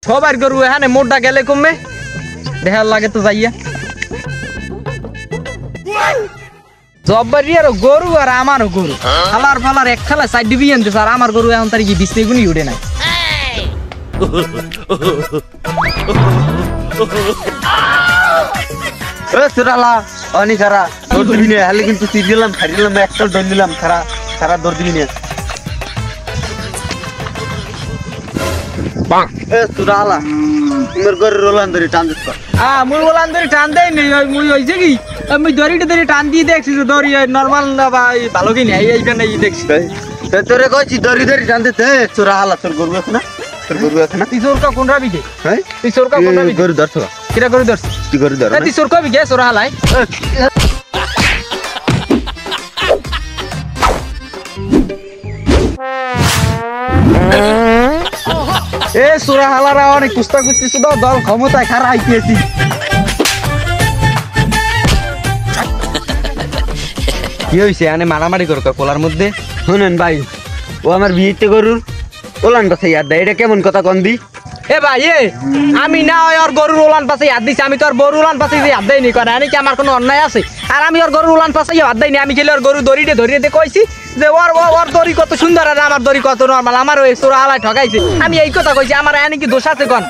সবার গরু এখানে মোটা গেলে কমবে দেখার লাগে তো যাইয়া জব্বারিয়ারও গরু আর আমারও গরু ফালার ফালার এক খেলা সাইড ডিবি আনতে স্যার আমার গরু এখন তার কি বিছনে গুনি উঠে না সুরালা অনি খারা দৌড় দিবি না হলে কিন্তু সিরিয়ালাম খারিলাম একটা দৌড় নিলাম খারা খারা দৌড় দিবি না সুরালা তোমার ঘরে রোলান ধরে টান দিস মুই বলান ধরে টান দেয় নি মুই হইছে কি আমি দড়িটা ধরে টান দিয়ে দেখছি যে দড়ি নরমাল না ভাই ভালো কি নাই এইখানে দেখছি তোরে কইছি দড়ি ধরে টান দিতে সুরালা তোর গরু আছে না তোর গরু আছে না তুই সরকা কোন রাবি কে হ্যাঁ তুই সরকা কোন রাবি গরু ধরছ কিরা গরু ধরছ তুই গরু ধর তুই সরকা বি কে সরা হালাই এ সুরা হালারা অনেক কুস্তা কুস্তি শুধু দল ক্ষমতায় খারা আইতেছি কি হইছে আনে মারামারি করক কোলার মধ্যে শুনেন ভাই ও আমার বিয়েতে গরুর ওলান কথা ইয়াদ দেয় এটা কেমন কথা কন দি এ ভাই আমি না ওর গরুর উলান পাশে হাত দিছি আমি তো আর গরুর উলান পাশে হাত দেয়নি করে আমি কি আমার কোনো অন্যায় আছে আর আমি ওর গরুর উলান পাশে হাত দেয়নি আমি খেলে ওর গরু দড়িতে ধরিয়ে কইছি যে ওর দড়ি কত সুন্দর আর আমার দড়ি কত নরমাল আমার ওই সোরা হালায় ঠকাইছে আমি এই কথা কইছি আমার এনে কি দোষ আছে কোন